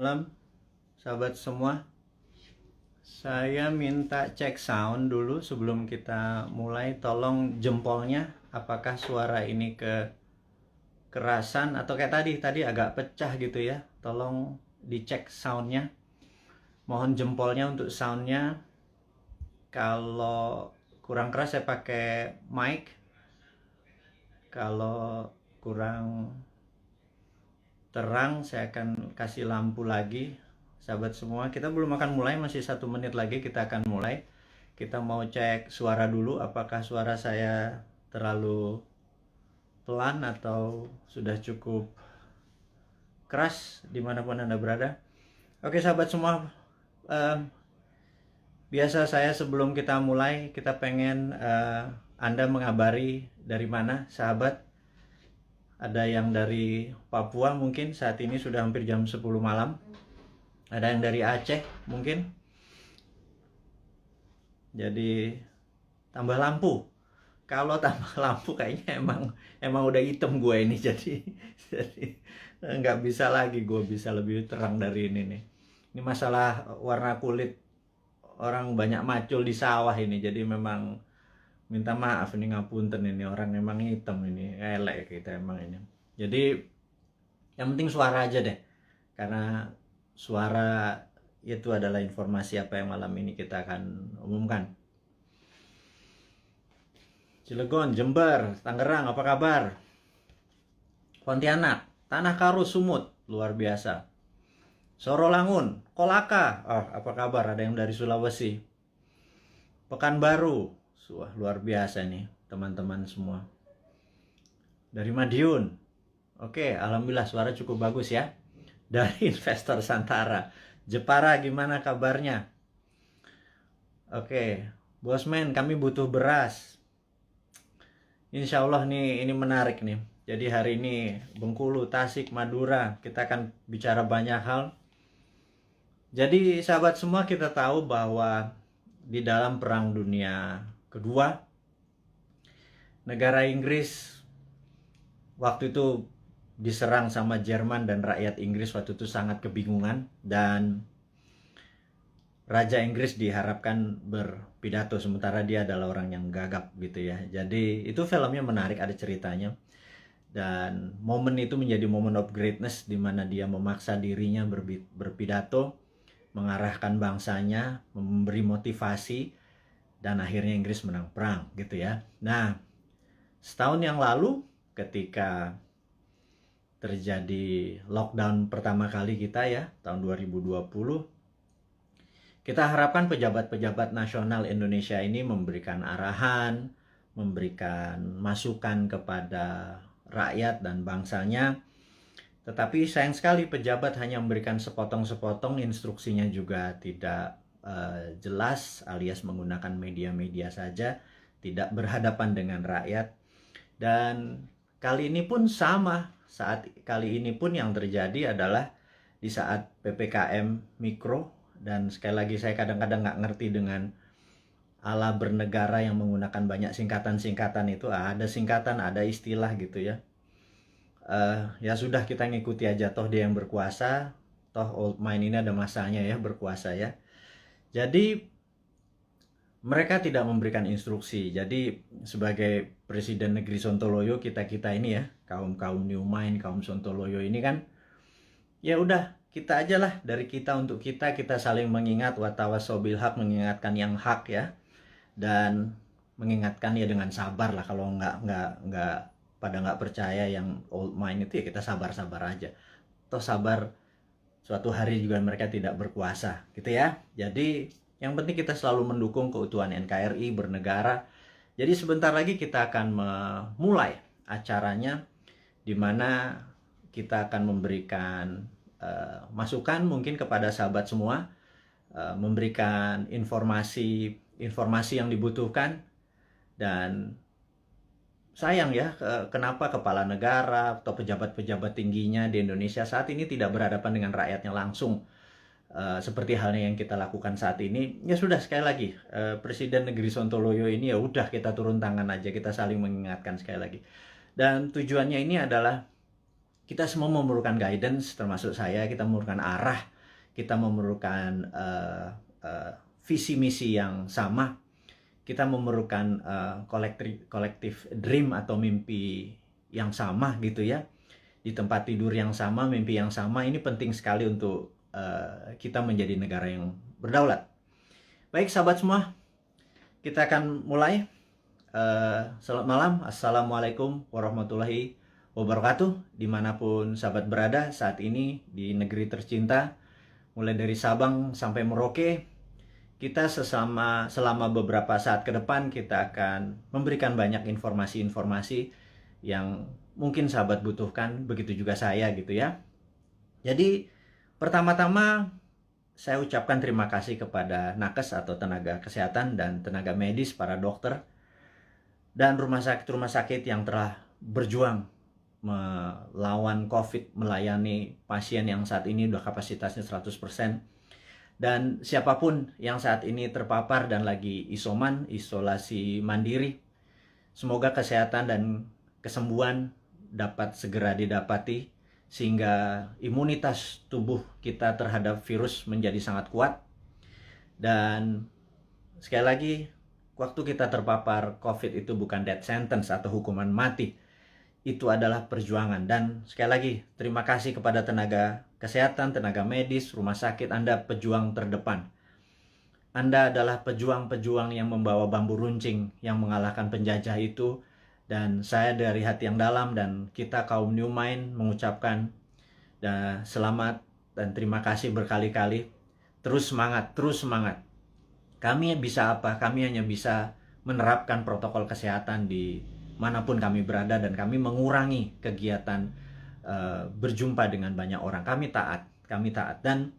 Malam, sahabat semua. Saya minta cek sound dulu sebelum kita mulai. Tolong jempolnya, apakah suara ini kerasan atau kayak tadi agak pecah gitu ya. Tolong dicek soundnya. Mohon jempolnya untuk soundnya. Kalau kurang keras saya pakai mic. Kalau kurang terang saya akan kasih lampu lagi. Sahabat semua, kita belum akan mulai, masih 1 menit lagi kita akan mulai. Kita mau cek suara dulu, apakah suara saya terlalu pelan atau sudah cukup keras dimanapun Anda berada. Oke sahabat semua, biasa saya sebelum kita mulai, kita pengen Anda mengabari dari mana sahabat. Ada yang dari Papua mungkin saat ini sudah hampir jam 10 malam. Ada yang dari Aceh mungkin. Jadi tambah lampu. Kalau tambah lampu kayaknya emang udah hitam gue ini. Jadi nggak bisa lagi gue bisa lebih terang dari ini nih. Ini masalah warna kulit, orang banyak macul di sawah ini. Jadi memang minta maaf ini, ngapunten ini, orang emang hitam ini, elek kita emang ini. Jadi yang penting suara aja deh, karena suara itu adalah informasi apa yang malam ini kita akan umumkan. Cilegon, Jember, Tangerang, apa kabar? Pontianak, Tanah Karu, Sumut, luar biasa. Sorolangun, Kolaka, apa kabar? Ada yang dari Sulawesi. Pekanbaru, wah luar biasa nih teman-teman semua. Dari Madiun, oke, alhamdulillah suara cukup bagus ya. Dari investor Santara, Jepara gimana kabarnya? Oke, Bosman, kami butuh beras. Insya Allah nih, ini menarik nih. Jadi hari ini Bengkulu, Tasik, Madura, kita akan bicara banyak hal. Jadi sahabat semua, kita tahu bahwa di dalam Perang Dunia Kedua, negara Inggris waktu itu diserang sama Jerman, dan rakyat Inggris waktu itu sangat kebingungan, dan Raja Inggris diharapkan berpidato sementara dia adalah orang yang gagap gitu ya. Jadi itu filmnya menarik, ada ceritanya, dan momen itu menjadi momen of greatness di mana dia memaksa dirinya berpidato, mengarahkan bangsanya, memberi motivasi, dan akhirnya Inggris menang perang gitu ya. Nah, setahun yang lalu ketika terjadi lockdown pertama kali kita ya, tahun 2020, kita harapkan pejabat-pejabat nasional Indonesia ini memberikan arahan, memberikan masukan kepada rakyat dan bangsanya. Tetapi sayang sekali pejabat hanya memberikan sepotong-sepotong, instruksinya juga tidak jelas, alias menggunakan media-media saja, tidak berhadapan dengan rakyat. Dan kali ini pun sama, kali ini pun yang terjadi adalah di saat PPKM Mikro, dan sekali lagi saya kadang-kadang nggak ngerti dengan ala bernegara yang menggunakan banyak singkatan-singkatan itu, ada singkatan, ada istilah gitu ya. Ya sudah, kita ngikuti aja, toh dia yang berkuasa, toh old mind ini ada masanya ya berkuasa ya. Jadi mereka tidak memberikan instruksi. Jadi sebagai Presiden Negeri Sontoloyo, kita ini ya, kaum New Mind, kaum Sontoloyo ini kan, ya udah kita aja lah, dari kita untuk kita saling mengingat, watawasobil hak, mengingatkan yang hak ya, dan mengingatkan ya dengan sabar lah. Kalau pada nggak percaya yang old mind itu ya kita sabar-sabar aja. Toh sabar, suatu hari juga mereka tidak berkuasa gitu ya. Jadi yang penting kita selalu mendukung keutuhan NKRI, bernegara. Jadi sebentar lagi kita akan memulai acaranya, di mana kita akan memberikan masukan mungkin kepada sahabat semua, memberikan informasi yang dibutuhkan. Dan sayang ya, kenapa kepala negara atau pejabat-pejabat tingginya di Indonesia saat ini tidak berhadapan dengan rakyatnya langsung, seperti halnya yang kita lakukan saat ini. Ya sudah, sekali lagi, Presiden Negeri Sontoloyo ini ya udah kita turun tangan aja, kita saling mengingatkan sekali lagi. Dan tujuannya ini adalah kita semua memerlukan guidance, termasuk saya, kita memerlukan arah kita memerlukan visi misi yang sama, kita memerlukan kolektif dream atau mimpi yang sama gitu ya, di tempat tidur yang sama, mimpi yang sama. Ini penting sekali untuk kita menjadi negara yang berdaulat. Baik sahabat semua, kita akan mulai. Selamat malam, Assalamualaikum warahmatullahi wabarakatuh, dimanapun sahabat berada saat ini di negeri tercinta, mulai dari Sabang sampai Merauke. Kita selama beberapa saat ke depan kita akan memberikan banyak informasi-informasi yang mungkin sahabat butuhkan, begitu juga saya gitu ya. Jadi pertama-tama saya ucapkan terima kasih kepada nakes atau tenaga kesehatan dan tenaga medis, para dokter dan rumah sakit yang telah berjuang melawan COVID, melayani pasien yang saat ini udah kapasitasnya 100%. Dan siapapun yang saat ini terpapar dan lagi isolasi mandiri, semoga kesehatan dan kesembuhan dapat segera didapati sehingga imunitas tubuh kita terhadap virus menjadi sangat kuat. Dan sekali lagi, waktu kita terpapar COVID itu bukan death sentence atau hukuman mati. Itu adalah perjuangan. Dan sekali lagi, terima kasih kepada tenaga kesehatan, tenaga medis, rumah sakit. Anda pejuang terdepan. Anda adalah pejuang-pejuang yang membawa bambu runcing yang mengalahkan penjajah itu. Dan saya dari hati yang dalam dan kita kaum New Mind mengucapkan selamat dan terima kasih berkali-kali. Terus semangat, terus semangat. Kami bisa apa? Kami hanya bisa menerapkan protokol kesehatan di manapun kami berada dan kami mengurangi kegiatan berjumpa dengan banyak orang. Kami taat dan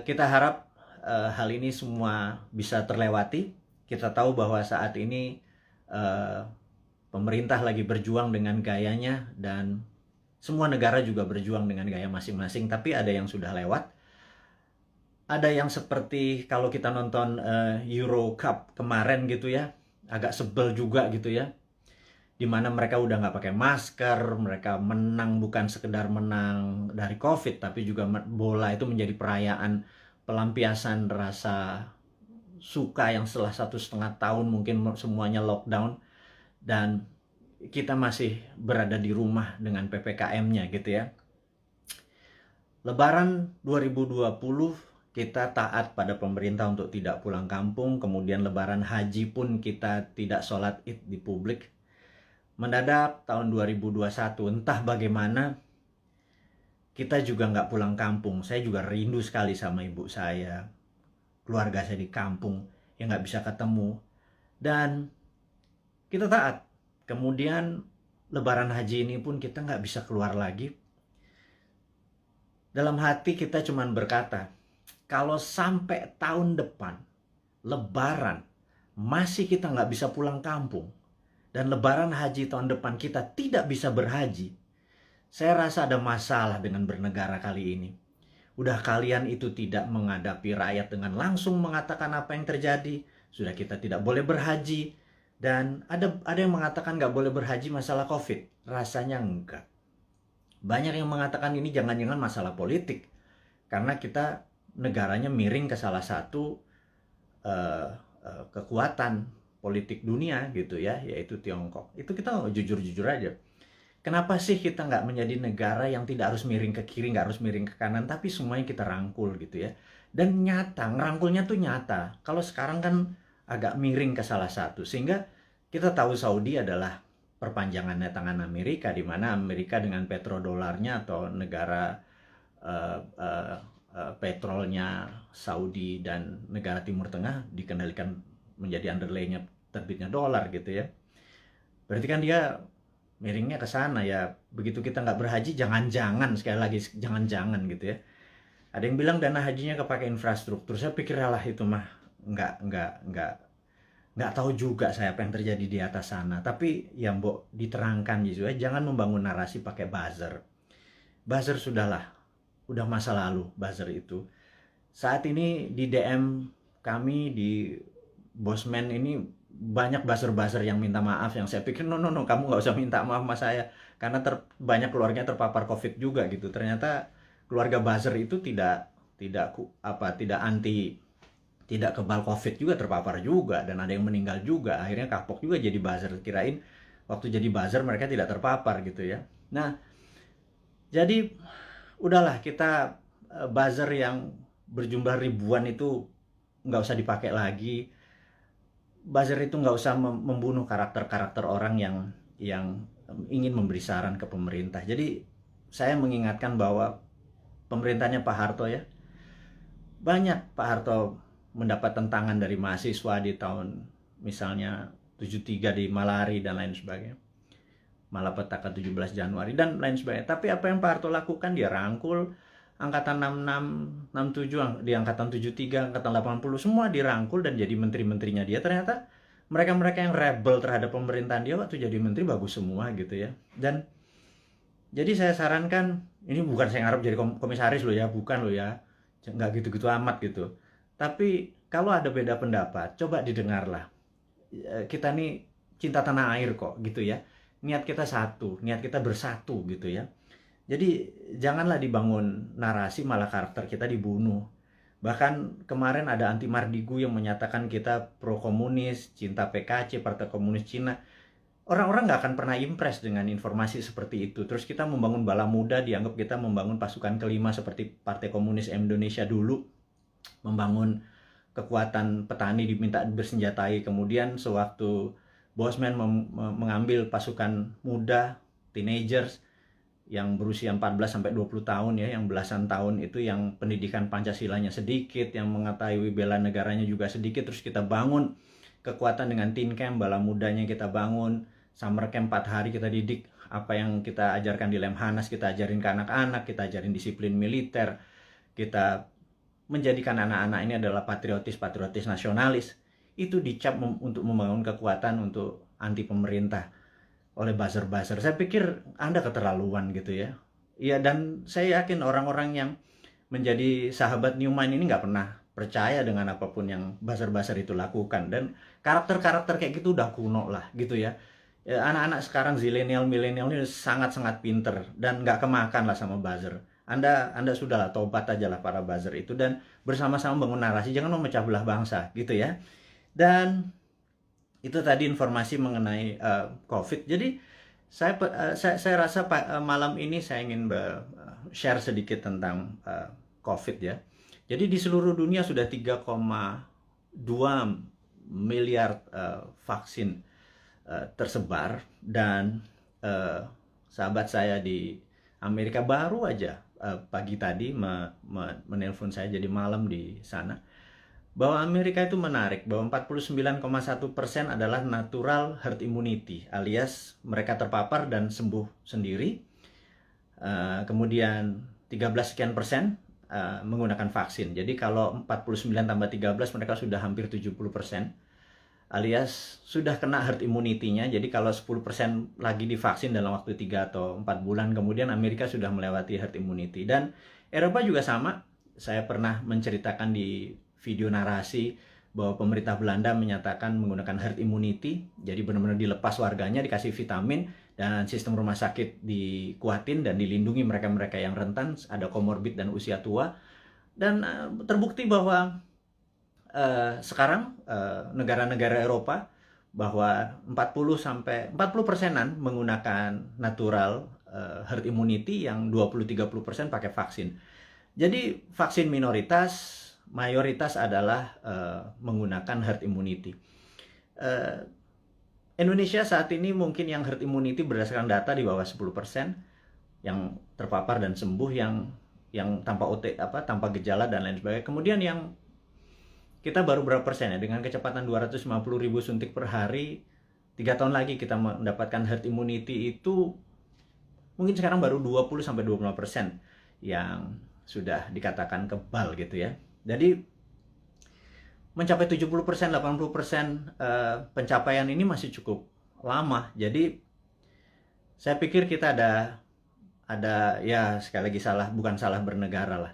kita harap hal ini semua bisa terlewati. Kita tahu bahwa saat ini pemerintah lagi berjuang dengan gayanya dan semua negara juga berjuang dengan gaya masing-masing, tapi ada yang sudah lewat. Ada yang seperti kalau kita nonton Euro Cup kemarin gitu ya, agak sebel juga gitu ya, dimana mereka udah nggak pakai masker, mereka menang bukan sekedar menang dari COVID, tapi juga bola itu menjadi perayaan pelampiasan rasa suka yang setelah 1,5 tahun mungkin semuanya lockdown, dan kita masih berada di rumah dengan PPKM-nya gitu ya. Lebaran 2020 kita taat pada pemerintah untuk tidak pulang kampung, kemudian lebaran haji pun kita tidak sholat id di publik. Mendadak tahun 2021, entah bagaimana, kita juga nggak pulang kampung. Saya juga rindu sekali sama ibu saya, keluarga saya di kampung, yang nggak bisa ketemu. Dan kita taat. Kemudian lebaran haji ini pun kita nggak bisa keluar lagi. Dalam hati kita cuman berkata, kalau sampai tahun depan lebaran masih kita nggak bisa pulang kampung dan lebaran haji tahun depan kita tidak bisa berhaji, saya rasa ada masalah dengan bernegara kali ini. Udah kalian itu tidak menghadapi rakyat dengan langsung mengatakan apa yang terjadi, sudah kita tidak boleh berhaji, dan ada yang mengatakan nggak boleh berhaji masalah COVID. Rasanya enggak. Banyak yang mengatakan ini jangan-jangan masalah politik, karena kita negaranya miring ke salah satu kekuatan politik dunia gitu ya, yaitu Tiongkok. Itu kita jujur-jujur aja. Kenapa sih kita nggak menjadi negara yang tidak harus miring ke kiri, nggak harus miring ke kanan, tapi semuanya kita rangkul gitu ya. Dan nyata, ngerangkulnya tuh nyata. Kalau sekarang kan agak miring ke salah satu, sehingga kita tahu Saudi adalah perpanjangannya tangan Amerika, di mana Amerika dengan petrodolarnya atau negara petrolnya Saudi dan negara Timur Tengah dikendalikan menjadi underlay-nya terbitnya dolar gitu ya. Berarti kan dia miringnya ke sana ya. Begitu kita nggak berhaji, jangan-jangan, sekali lagi jangan-jangan gitu ya. Ada yang bilang dana hajinya kepake infrastruktur. Saya pikir lah itu mah nggak tahu juga saya apa yang terjadi di atas sana. Tapi ya mbok diterangkan gitu ya. Jangan membangun narasi pakai buzzer. Buzzer sudahlah. Udah masa lalu buzzer itu. Saat ini di DM kami di Bosman ini banyak buzzer-buzzer yang minta maaf, yang saya pikir no kamu nggak usah minta maaf sama saya karena banyak keluarga terpapar COVID juga gitu. Ternyata keluarga buzzer itu tidak tidak anti, tidak kebal COVID juga terpapar juga, dan ada yang meninggal juga. Akhirnya kapok juga jadi buzzer, kirain waktu jadi buzzer mereka tidak terpapar gitu ya. Nah, jadi udahlah, kita buzzer yang berjumlah ribuan itu nggak usah dipakai lagi. Buzzer itu nggak usah membunuh karakter-karakter orang yang ingin memberi saran ke pemerintah. Jadi saya mengingatkan bahwa pemerintahnya Pak Harto ya, banyak Pak Harto mendapat tentangan dari mahasiswa di tahun misalnya 73 di Malari dan lain sebagainya, malapetaka 17 Januari dan lain sebagainya. Tapi apa yang Pak Harto lakukan, dia rangkul angkatan 66, 67, di angkatan 73, angkatan 80, semua dirangkul dan jadi menteri-menterinya dia. Ternyata mereka-mereka yang rebel terhadap pemerintahan dia waktu jadi menteri bagus semua gitu ya. Dan jadi saya sarankan, ini bukan saya ngarep jadi komisaris loh ya, bukan loh ya, nggak gitu-gitu amat gitu. Tapi kalau ada beda pendapat, coba didengarlah. Kita nih cinta tanah air kok gitu ya. Niat kita satu, niat kita bersatu gitu ya. Jadi janganlah dibangun narasi malah karakter kita dibunuh. Bahkan kemarin ada Anti Mardigu yang menyatakan kita pro komunis, cinta PKC, Partai Komunis Cina. Orang-orang nggak akan pernah impress dengan informasi seperti itu. Terus kita membangun bala muda, dianggap kita membangun pasukan kelima seperti Partai Komunis Indonesia dulu. Membangun kekuatan petani diminta bersenjatai. Kemudian sewaktu Bosman mengambil pasukan muda, teenagers, yang berusia 14-20 tahun ya, yang belasan tahun itu yang pendidikan Pancasilanya sedikit, yang mengetahui bela negaranya juga sedikit, terus kita bangun kekuatan dengan teen camp, bala mudanya kita bangun, summer camp 4 hari kita didik apa yang kita ajarkan di Lemhanas, kita ajarin ke anak-anak, kita ajarin disiplin militer, kita menjadikan anak-anak ini adalah patriotis nasionalis. Itu dicap untuk membangun kekuatan untuk anti pemerintah oleh buzzer-buzzer. Saya pikir Anda keterlaluan gitu ya. Iya, dan saya yakin orang-orang yang menjadi sahabat Newman ini nggak pernah percaya dengan apapun yang buzzer-buzzer itu lakukan. Dan karakter-karakter kayak gitu udah kuno lah gitu ya. Anak-anak sekarang zilenial, milenial ini sangat-sangat pinter dan nggak kemakan lah sama buzzer. Anda sudahlah tobat aja lah para buzzer itu dan bersama-sama bangun narasi, jangan memecah belah bangsa gitu ya. Dan itu tadi informasi mengenai COVID. Jadi saya rasa malam ini saya ingin share sedikit tentang COVID ya. Jadi di seluruh dunia sudah 3,2 miliar vaksin tersebar, dan sahabat saya di Amerika baru aja pagi tadi menelpon saya, jadi malam di sana, bahwa Amerika itu menarik bahwa 49,1% adalah natural herd immunity, alias mereka terpapar dan sembuh sendiri. Kemudian 13 sekian persen menggunakan vaksin. Jadi kalau 49 tambah 13 mereka sudah hampir 70%, alias sudah kena herd immunity-nya. Jadi kalau 10% lagi divaksin dalam waktu 3 atau 4 bulan, kemudian Amerika sudah melewati herd immunity. Dan Eropa juga sama. Saya pernah menceritakan di video narasi bahwa pemerintah Belanda menyatakan menggunakan herd immunity, jadi benar-benar dilepas warganya, dikasih vitamin, dan sistem rumah sakit dikuatin dan dilindungi mereka-mereka yang rentan, ada komorbid dan usia tua. Dan terbukti bahwa sekarang negara-negara Eropa bahwa 40%-an menggunakan natural herd immunity, yang 20-30% pakai vaksin. Jadi vaksin minoritas, mayoritas adalah menggunakan herd immunity. Indonesia saat ini mungkin yang herd immunity berdasarkan data di bawah 10% yang terpapar dan sembuh, yang tanpa gejala dan lain sebagainya. Kemudian yang kita baru berapa persen ya, dengan kecepatan 250.000 suntik per hari, 3 tahun lagi kita mendapatkan herd immunity itu mungkin sekarang baru 20-25% yang sudah dikatakan kebal gitu ya. Jadi mencapai 70%, 80% pencapaian ini masih cukup lama. Jadi saya pikir kita ada ya, sekali lagi bukan salah bernegara lah.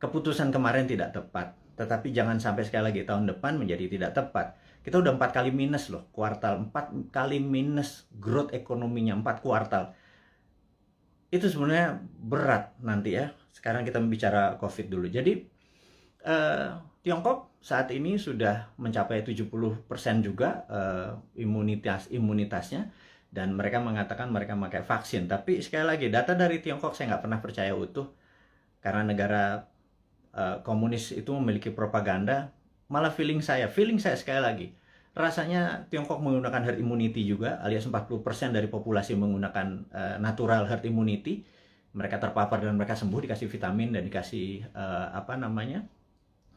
Keputusan kemarin tidak tepat, tetapi jangan sampai sekali lagi tahun depan menjadi tidak tepat. Kita udah 4 kali minus loh, kuartal 4 kali minus growth ekonominya, 4 kuartal. Itu sebenarnya berat nanti ya. Sekarang kita bicara COVID dulu. Jadi Tiongkok saat ini sudah mencapai 70% juga imunitasnya, dan mereka mengatakan mereka memakai vaksin. Tapi sekali lagi, data dari Tiongkok saya nggak pernah percaya utuh, karena negara komunis itu memiliki propaganda. Malah feeling saya sekali lagi, rasanya Tiongkok menggunakan herd immunity juga, alias 40% dari populasi menggunakan natural herd immunity. Mereka terpapar dan mereka sembuh, dikasih vitamin dan dikasih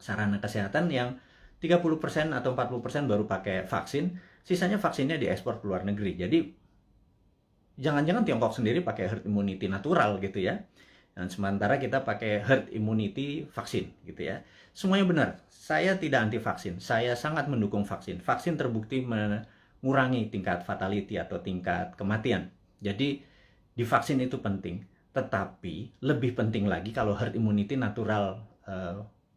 sarana kesehatan. Yang 30% atau 40% baru pakai vaksin, sisanya vaksinnya diekspor ke luar negeri. Jadi jangan-jangan Tiongkok sendiri pakai herd immunity natural gitu ya, dan sementara kita pakai herd immunity vaksin gitu ya. Semuanya benar. Saya tidak anti vaksin, saya sangat mendukung vaksin. Vaksin terbukti mengurangi tingkat fatality atau tingkat kematian. Jadi divaksin itu penting, tetapi lebih penting lagi kalau herd immunity natural,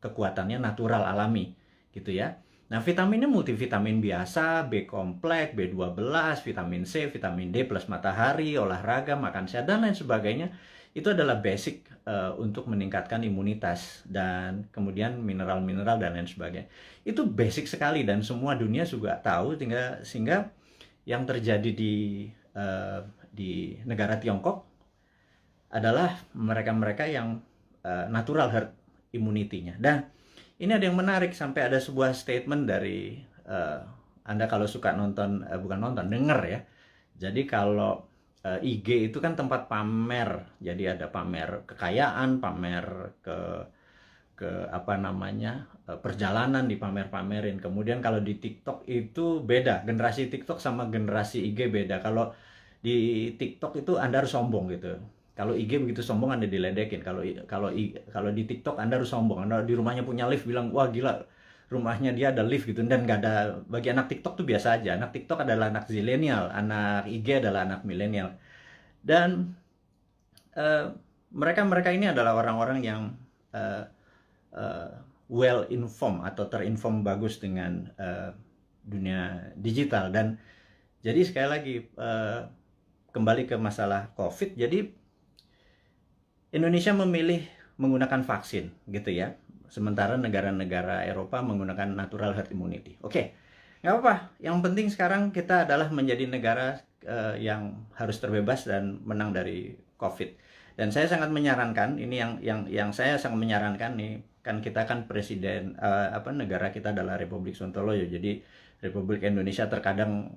kekuatannya natural alami gitu ya. Nah, vitaminnya multivitamin biasa, B kompleks, B12, vitamin C, vitamin D plus matahari, olahraga, makan sehat, dan lain sebagainya. Itu adalah basic untuk meningkatkan imunitas, dan kemudian mineral-mineral dan lain sebagainya. Itu basic sekali dan semua dunia juga tahu, sehingga yang terjadi di negara Tiongkok adalah mereka-mereka yang natural herd immunity-nya. Dan ini ada yang menarik, sampai ada sebuah statement dari Anda kalau suka nonton, denger ya. Jadi kalau IG itu kan tempat pamer, jadi ada pamer kekayaan, pamer ke perjalanan dipamer-pamerin. Kemudian kalau di TikTok itu beda, generasi TikTok sama generasi IG beda. Kalau di TikTok itu Anda harus sombong gitu. Kalau IG begitu sombong Anda diledekin. Kalau di TikTok Anda harus sombong. Anda di rumahnya punya lift, bilang wah gila, rumahnya dia ada lift gitu. Dan nggak ada, bagi anak TikTok tuh biasa aja. Anak TikTok adalah anak zilenial, anak IG adalah anak milenial. Dan mereka ini adalah orang-orang yang well informed atau terinform bagus dengan dunia digital. Dan jadi sekali lagi, kembali ke masalah COVID. Jadi Indonesia memilih menggunakan vaksin gitu ya, sementara negara-negara Eropa menggunakan natural herd immunity. Oke, nggak apa-apa. Yang penting sekarang kita adalah menjadi negara yang harus terbebas dan menang dari COVID. Dan saya sangat menyarankan, ini yang saya sangat menyarankan nih, kan kita kan presiden, negara kita adalah Republik Sontoloyo. Jadi Republik Indonesia terkadang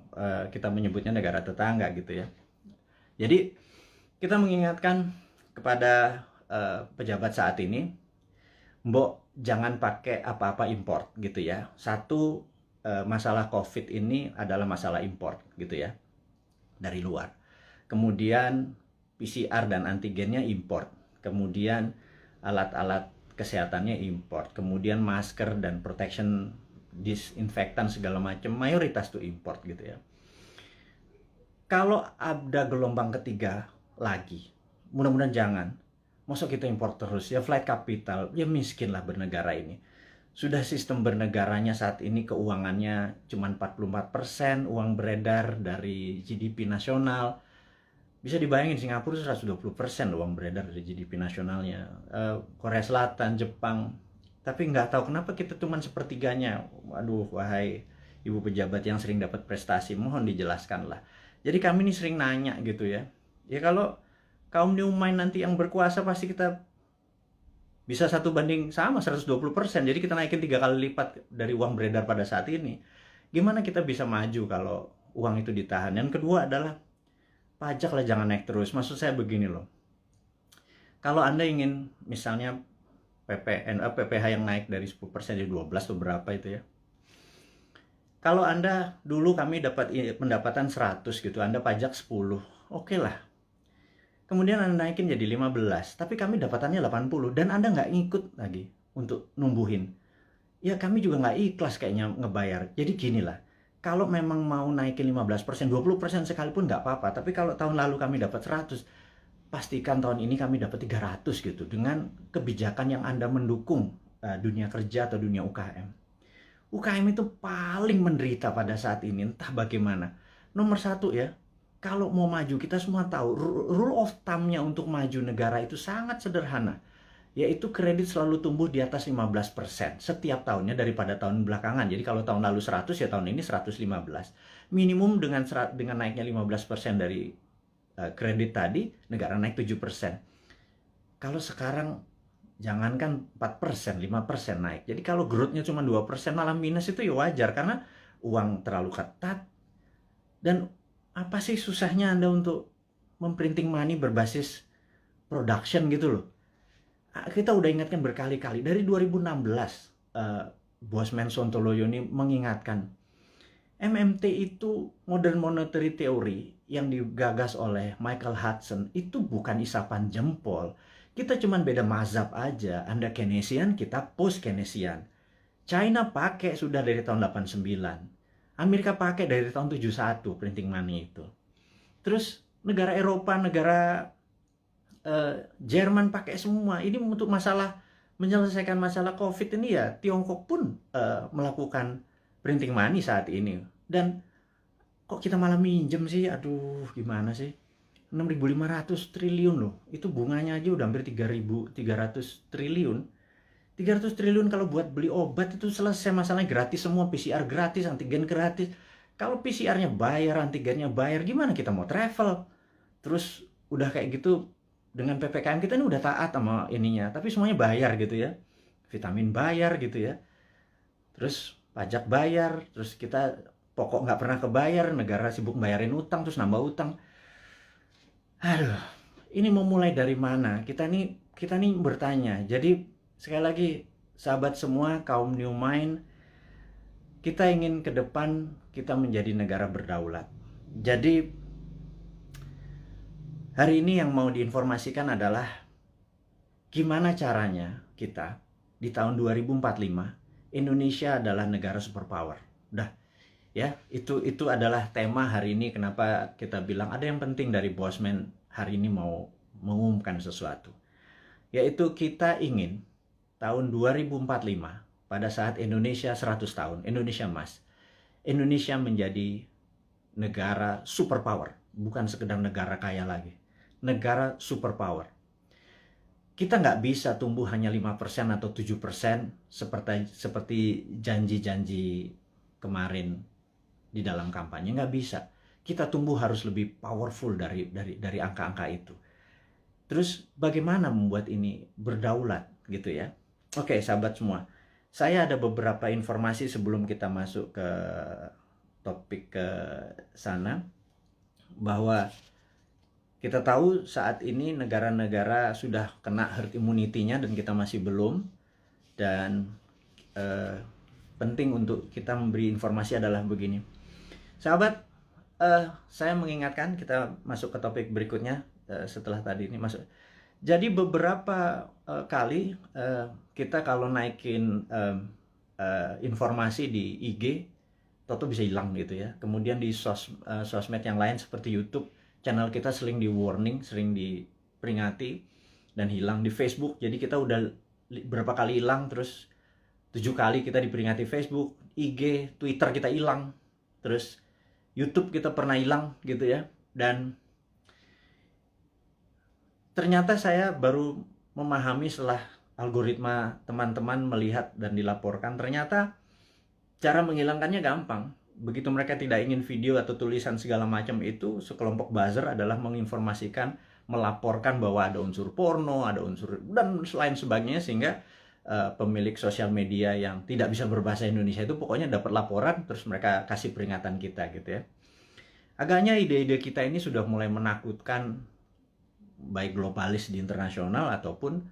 kita menyebutnya negara tetangga gitu ya. Jadi kita mengingatkan kepada pejabat saat ini, mbok jangan pakai apa-apa import gitu ya. Satu, masalah COVID ini adalah masalah import gitu ya, dari luar. Kemudian PCR dan antigennya import. Kemudian alat-alat kesehatannya import. Kemudian masker dan protection, disinfektan segala macam, mayoritas tuh import gitu ya. Kalau ada gelombang ketiga lagi, mudah-mudahan jangan. Masa kita impor terus ya, flight capital, ya miskin lah bernegara ini. Sudah sistem bernegaranya saat ini keuangannya cuma 44% uang beredar dari GDP nasional. Bisa dibayangin Singapura 120% uang beredar dari GDP nasionalnya. Korea Selatan, Jepang. Tapi nggak tahu kenapa kita cuma sepertiganya. Waduh, wahai ibu pejabat yang sering dapat prestasi, mohon dijelaskan lah. Jadi kami ini sering nanya gitu ya. Ya kalau kaum new mind nanti yang berkuasa, pasti kita bisa 1:120%. Jadi kita naikin 3 kali lipat dari uang beredar pada saat ini. Gimana kita bisa maju kalau uang itu ditahan? Yang kedua adalah pajak lah jangan naik terus. Maksud saya begini loh. Kalau Anda ingin misalnya PPH yang naik dari 10% jadi 12 atau berapa itu ya. Kalau Anda dulu kami dapat pendapatan 100 gitu, Anda pajak 10, oke lah. Kemudian Anda naikin jadi 15, tapi kami dapatannya 80 dan Anda nggak ngikut lagi untuk numbuhin. Ya kami juga nggak ikhlas kayaknya ngebayar. Jadi gini lah, kalau memang mau naikin 15%, 20% sekalipun nggak apa-apa. Tapi kalau tahun lalu kami dapat 100, pastikan tahun ini kami dapat 300 gitu. Dengan kebijakan yang Anda mendukung dunia kerja atau dunia UKM. UKM itu paling menderita pada saat ini, entah bagaimana. Nomor satu ya, kalau mau maju, kita semua tahu rule of thumb-nya untuk maju negara itu sangat sederhana. yaitu kredit selalu tumbuh di atas 15% setiap tahunnya daripada tahun belakangan. Jadi kalau tahun lalu 100, ya tahun ini 115. Minimum dengan naiknya 15% dari kredit tadi, negara naik 7%. Kalau sekarang jangankan 4%, 5% naik. Jadi kalau growth-nya cuma 2%, malah minus, itu ya wajar karena uang terlalu ketat. Dan apa sih susahnya Anda untuk memprinting money berbasis production gitu loh. Kita udah ingatkan berkali-kali dari 2016, Bosman Sontoloyo ini mengingatkan MMT itu, Modern Monetary Theory, yang digagas oleh Michael Hudson, itu bukan isapan jempol. Kita cuman beda mazhab aja. Anda Keynesian, kita post Keynesian. China pakai sudah dari tahun 89. Amerika pakai dari tahun 71 printing money itu. Terus negara Eropa, negara Jerman pakai semua. Ini untuk menyelesaikan masalah COVID ini, ya Tiongkok pun melakukan printing money saat ini. Dan kok kita malah minjem sih? Aduh, gimana sih? 6.500 triliun loh. Itu bunganya aja udah hampir 3.300 triliun. 300 triliun kalau buat beli obat itu selesai masalahnya, gratis semua, PCR gratis, antigen gratis. Kalau PCR-nya bayar, antigennya bayar, gimana kita mau travel? Terus udah kayak gitu, dengan PPKM kita ini udah taat sama ininya, tapi semuanya bayar gitu ya. Vitamin bayar gitu ya. Terus pajak bayar, terus kita pokok nggak pernah kebayar, negara sibuk bayarin utang, terus nambah utang. Aduh, ini mau mulai dari mana? Kita nih bertanya. Jadi sekali lagi, sahabat semua, kaum New Mind, kita ingin ke depan kita menjadi negara berdaulat. Jadi hari ini yang mau diinformasikan adalah gimana caranya kita di tahun 2045 Indonesia adalah negara superpower. Udah ya, itu adalah tema hari ini. Kenapa kita bilang ada yang penting dari Bosman hari ini mau mengumumkan sesuatu, yaitu kita ingin tahun 2045, pada saat Indonesia 100 tahun, Indonesia Emas, Indonesia menjadi negara superpower, bukan sekedar negara kaya lagi, negara superpower. Kita nggak bisa tumbuh hanya 5% atau 7% seperti janji-janji kemarin di dalam kampanye. Nggak bisa. Kita tumbuh harus lebih powerful dari angka-angka itu. Terus bagaimana membuat ini berdaulat gitu ya? Oke, sahabat semua, saya ada beberapa informasi sebelum kita masuk ke topik ke sana, bahwa kita tahu saat ini negara-negara sudah kena herd immunity-nya dan kita masih belum. Dan penting untuk kita memberi informasi adalah begini. Sahabat, saya mengingatkan, kita masuk ke topik berikutnya setelah tadi ini masuk. Jadi beberapa kali kita kalau naikin informasi di IG, toto bisa hilang gitu ya. Kemudian di sosmed yang lain seperti YouTube, channel kita sering di warning, sering diperingati dan hilang. Di Facebook, jadi kita udah berapa kali hilang, terus 7 kali kita diperingati Facebook, IG, Twitter kita hilang, terus YouTube kita pernah hilang gitu ya. Dan ternyata saya baru memahami setelah algoritma teman-teman melihat dan dilaporkan, ternyata cara menghilangkannya gampang. Begitu mereka tidak ingin video atau tulisan segala macam itu, sekelompok buzzer adalah menginformasikan, melaporkan bahwa ada unsur porno, ada unsur dan lain sebagainya, sehingga pemilik sosial media yang tidak bisa berbahasa Indonesia itu pokoknya dapat laporan, terus mereka kasih peringatan kita gitu ya. Agaknya ide-ide kita ini sudah mulai menakutkan baik globalis di internasional ataupun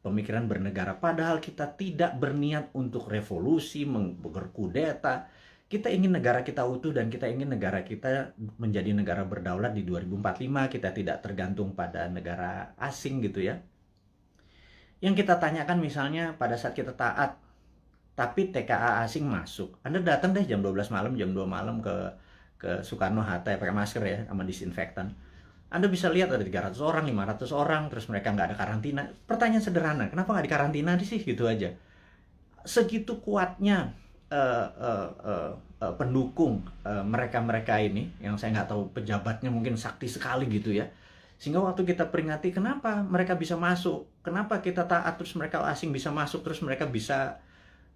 pemikiran bernegara. Padahal kita tidak berniat untuk revolusi, berkudeta. Kita ingin negara kita utuh dan kita ingin negara kita menjadi negara berdaulat di 2045. Kita tidak tergantung pada negara asing gitu ya. Yang kita tanyakan misalnya pada saat kita taat, tapi TKA asing masuk. Anda datang deh jam 12 malam, jam 2 malam ke Soekarno-Hatta ya, pakai masker ya, sama disinfektan. Anda bisa lihat ada 300 orang, 500 orang, terus mereka nggak ada karantina. Pertanyaan sederhana, kenapa nggak dikarantina sih? Gitu aja. Segitu kuatnya pendukung mereka-mereka ini, yang saya nggak tahu pejabatnya mungkin sakti sekali gitu ya. Sehingga waktu kita peringati kenapa mereka bisa masuk, kenapa kita taat terus mereka asing bisa masuk, terus mereka bisa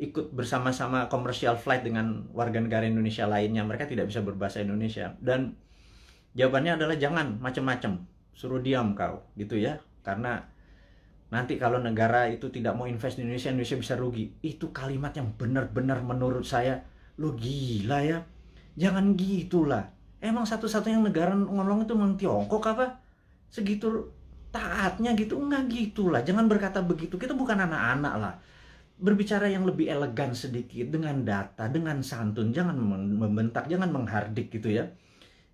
ikut bersama-sama commercial flight dengan warga negara Indonesia lainnya, mereka tidak bisa berbahasa Indonesia. Dan jawabannya adalah jangan macam-macam, suruh diam kau gitu ya, karena nanti kalau negara itu tidak mau invest di Indonesia, Indonesia bisa rugi. Itu kalimat yang benar-benar menurut saya, lo gila ya, jangan gitulah. Emang satu-satunya negara ngomong itu memang Tiongkok apa? Segitu taatnya gitu? Enggak gitulah, jangan berkata begitu, kita bukan anak-anak lah. Berbicara yang lebih elegan sedikit, dengan data, dengan santun, jangan membentak, jangan menghardik gitu ya.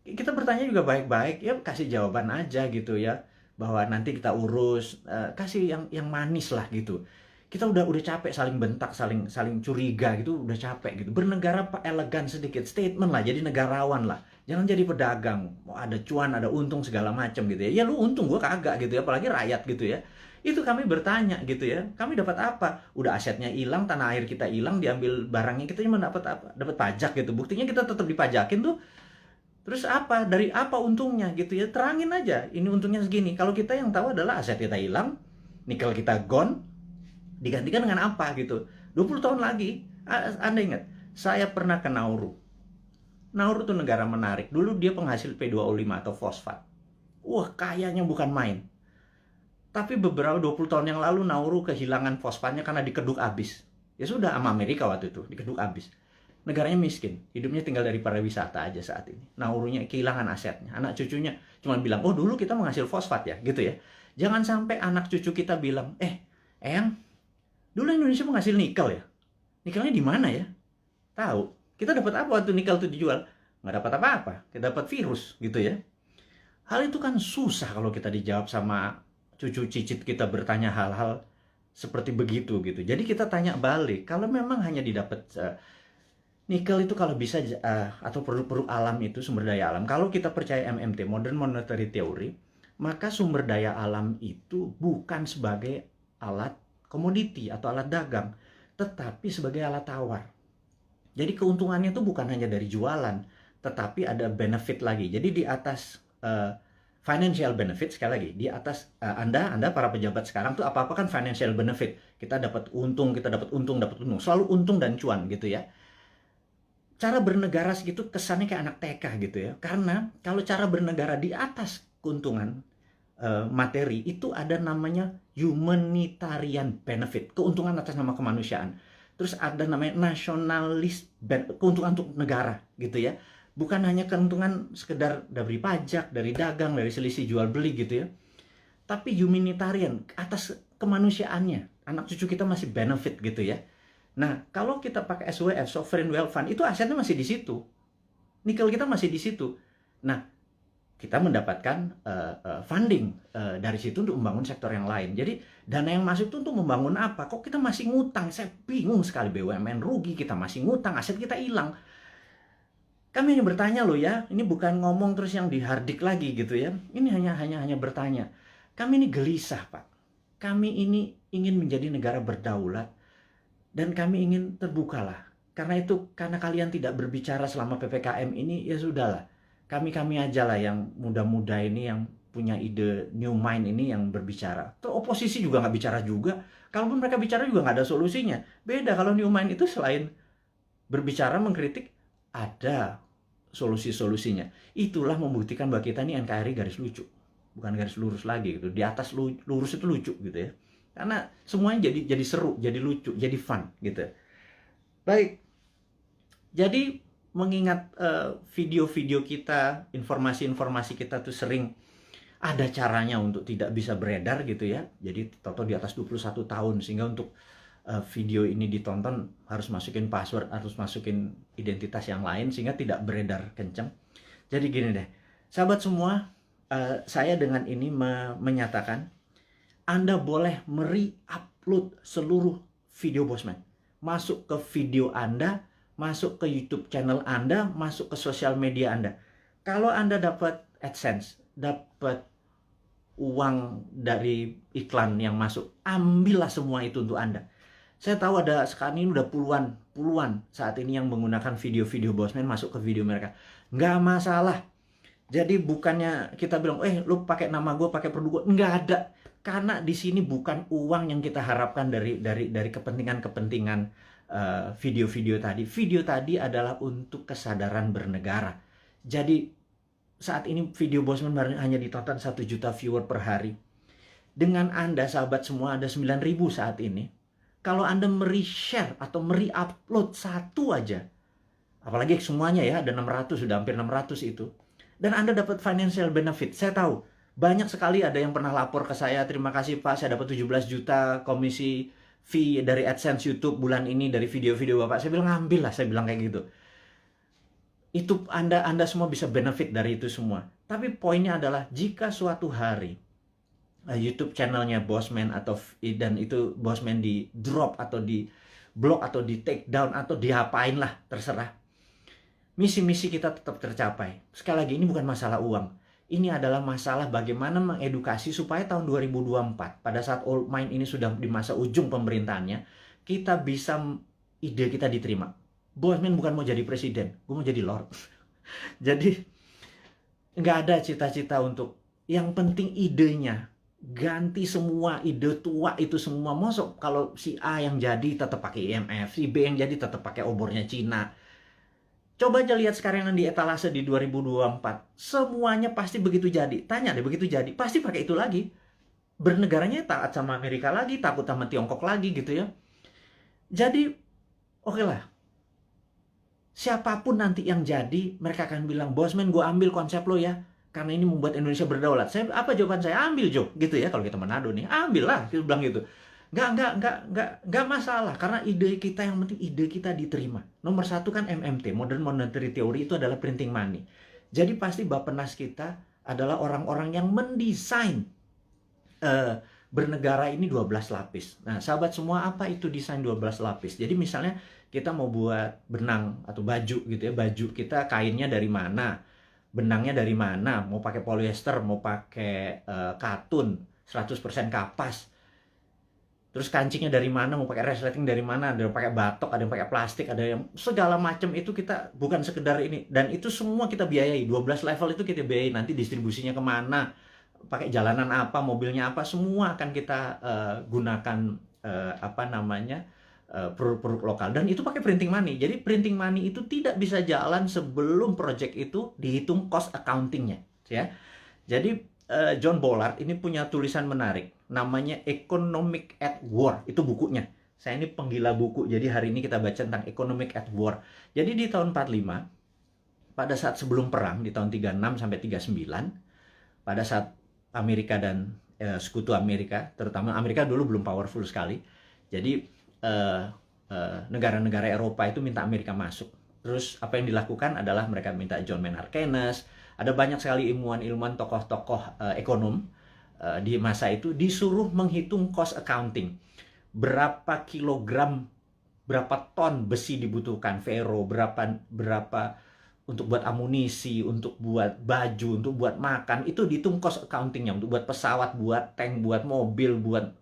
Kita bertanya juga baik-baik, ya kasih jawaban aja gitu ya, bahwa nanti kita urus, kasih yang manis lah gitu. Kita udah capek saling bentak, saling curiga gitu, udah capek gitu. Bernegara elegan sedikit, statement lah, jadi negarawan lah. Jangan jadi pedagang, mau ada cuan, ada untung segala macam gitu ya. Ya lu untung, gua kagak gitu ya, apalagi rakyat gitu ya. Itu kami bertanya gitu ya, kami dapat apa? Udah asetnya hilang, tanah air kita hilang, diambil barangnya, kita cuma dapat apa? Dapat pajak gitu. Buktinya kita tetap dipajakin tuh. Terus apa? Dari apa untungnya gitu ya? Terangin aja, ini untungnya segini. Kalau kita yang tahu adalah aset kita hilang, nikel kita gone, digantikan dengan apa gitu. 20 tahun lagi, Anda ingat, saya pernah ke Nauru. Nauru tuh negara menarik. Dulu dia penghasil P2O5 atau fosfat. Wah, kayanya bukan main. Tapi beberapa 20 tahun yang lalu Nauru kehilangan fosfatnya karena dikeduk abis. Ya sudah, sama Amerika waktu itu, dikeduk abis. Negaranya miskin, hidupnya tinggal dari pariwisata aja saat ini. Naurunya kehilangan asetnya. Anak cucunya cuma bilang, oh dulu kita menghasil fosfat ya, gitu ya. Jangan sampai anak cucu kita bilang, Eyang, dulu Indonesia menghasil nikel ya? Nikelnya di mana ya? Tahu, kita dapat apa waktu nikel itu dijual? Nggak dapat apa-apa, kita dapat virus, gitu ya. Hal itu kan susah kalau kita dijawab sama cucu cicit kita bertanya hal-hal seperti begitu gitu. Jadi kita tanya balik, kalau memang hanya didapat nikel itu kalau bisa atau produk-produk alam itu sumber daya alam. Kalau kita percaya MMT, Modern Monetary Theory, maka sumber daya alam itu bukan sebagai alat komoditi atau alat dagang, tetapi sebagai alat tawar. Jadi keuntungannya itu bukan hanya dari jualan, tetapi ada benefit lagi. Jadi di atas financial benefit, sekali lagi, di atas Anda para pejabat sekarang tuh apa-apa kan financial benefit. Kita dapat untung, dapat untung. Selalu untung dan cuan gitu ya. Cara bernegara segitu kesannya kayak anak TK gitu ya. Karena kalau cara bernegara di atas keuntungan materi, itu ada namanya humanitarian benefit, keuntungan atas nama kemanusiaan. Terus ada namanya nasionalis, keuntungan untuk negara gitu ya. Bukan hanya keuntungan sekedar dari pajak, dari dagang, dari selisih jual beli gitu ya. Tapi humanitarian, atas kemanusiaannya. Anak cucu kita masih benefit gitu ya. Nah, kalau kita pakai SWF, Sovereign Wealth Fund, itu asetnya masih di situ. Nikel kita masih di situ. Nah, kita mendapatkan funding dari situ untuk membangun sektor yang lain. Jadi, dana yang masuk itu untuk membangun apa? Kok kita masih ngutang? Saya bingung sekali, BUMN rugi, kita masih ngutang, aset kita hilang. Kami hanya bertanya loh ya, ini bukan ngomong terus yang dihardik lagi gitu ya. Ini hanya bertanya. Kami ini gelisah, Pak. Kami ini ingin menjadi negara berdaulat dan kami ingin terbukalah. Karena itu, karena kalian tidak berbicara selama PPKM ini, ya sudahlah. Kami aja lah yang muda-muda ini yang punya ide new mind ini yang berbicara. Terus oposisi juga nggak bicara juga. Kalaupun mereka bicara juga nggak ada solusinya. Beda kalau new mind itu selain berbicara, mengkritik, ada solusi-solusinya. Itulah membuktikan bahwa kita ini NKRI garis lucu, bukan garis lurus lagi gitu. Di atas lurus itu lucu gitu ya. Karena semuanya jadi seru, jadi lucu, jadi fun gitu. Baik. Jadi mengingat video-video kita, informasi-informasi kita tuh sering ada caranya untuk tidak bisa beredar gitu ya. Jadi toto di atas 21 tahun sehingga untuk video ini ditonton harus masukin password, harus masukin identitas yang lain sehingga tidak beredar kenceng. Jadi gini deh, sahabat semua, saya dengan ini menyatakan Anda boleh upload seluruh video Bosman. Masuk ke video Anda, masuk ke YouTube channel Anda, masuk ke sosial media Anda. Kalau Anda dapat AdSense, dapat uang dari iklan yang masuk, ambillah semua itu untuk Anda. Saya tahu ada sekarang ini udah puluhan saat ini yang menggunakan video-video Bosman masuk ke video mereka. Nggak masalah. Jadi bukannya kita bilang, lu pakai nama gue, pakai produk gue, nggak ada. Karena di sini bukan uang yang kita harapkan dari kepentingan-kepentingan video-video tadi. Video tadi adalah untuk kesadaran bernegara. Jadi saat ini video Bosman hanya ditonton 1 juta viewer per hari. Dengan Anda, sahabat semua, ada 9.000 saat ini. Kalau Anda share atau upload satu aja, apalagi semuanya ya, ada 600, sudah hampir 600 itu. Dan Anda dapat financial benefit. Saya tahu, banyak sekali ada yang pernah lapor ke saya, terima kasih Pak, saya dapat 17 juta komisi fee dari AdSense YouTube bulan ini dari video-video Bapak. Saya bilang, ambil lah, saya bilang kayak gitu. Itu Anda semua bisa benefit dari itu semua. Tapi poinnya adalah, jika suatu hari YouTube channelnya Bosman dan itu Bosman di drop atau di block atau di take down atau diapain lah, terserah. Misi-misi kita tetap tercapai. Sekali lagi, ini bukan masalah uang. Ini adalah masalah bagaimana mengedukasi supaya tahun 2024, pada saat Old Mind ini sudah di masa ujung pemerintahannya, kita bisa, ide kita diterima. Bosman bukan mau jadi presiden, gue mau jadi Lord. Jadi, nggak ada cita-cita untuk, yang penting idenya. Ganti semua ide tua itu semua. Mosok kalau si A yang jadi tetap pakai IMF, si B yang jadi tetap pakai obornya Cina. Coba aja lihat sekarang yang di etalase di 2024. Semuanya pasti begitu jadi. Tanya deh, begitu jadi, pasti pakai itu lagi. Bernegaranya taat sama Amerika lagi, takut sama Tiongkok lagi gitu ya. Jadi, oke lah. Siapapun nanti yang jadi, mereka akan bilang, Bosman, gue ambil konsep lo ya. Karena ini membuat Indonesia berdaulat. Apa jawaban saya? Ambil, Jo. Gitu ya, kalau kita Manado nih. Ambil lah, kita bilang gitu. Nggak masalah. Karena ide kita, yang penting ide kita diterima. Nomor 1 kan MMT, Modern Monetary Theory, itu adalah printing money. Jadi pasti Bappenas kita adalah orang-orang yang mendesain bernegara ini 12 lapis. Nah, sahabat semua, apa itu desain 12 lapis? Jadi misalnya kita mau buat benang atau baju gitu ya. Baju kita kainnya dari mana? Benangnya dari mana, mau pakai polyester, mau pakai katun, 100% kapas. Terus kancingnya dari mana, mau pakai resleting dari mana, ada yang pakai batok, ada yang pakai plastik, ada yang segala macam itu kita bukan sekedar ini. Dan itu semua kita biayai, 12 level itu kita biayai, nanti distribusinya kemana, pakai jalanan apa, mobilnya apa, semua akan kita gunakan produk-produk lokal, dan itu pakai printing money. Jadi printing money itu tidak bisa jalan sebelum project itu dihitung cost accountingnya, ya. Jadi John Bollard ini punya tulisan menarik, namanya Economic at War, itu bukunya. Saya ini penggila buku, jadi hari ini kita baca tentang Economic at War. Jadi di tahun 45, pada saat sebelum perang, di tahun 36 sampai 39, pada saat Amerika dan sekutu Amerika, terutama Amerika dulu belum powerful sekali, jadi negara-negara Eropa itu minta Amerika masuk. Terus apa yang dilakukan adalah mereka minta John Maynard Keynes, ada banyak sekali ilmuwan-ilmuwan, tokoh-tokoh ekonom di masa itu disuruh menghitung cost accounting. Berapa kilogram, berapa ton besi dibutuhkan, ferro, berapa untuk buat amunisi, untuk buat baju, untuk buat makan, itu dihitung cost accountingnya, untuk buat pesawat, buat tank, buat mobil, buat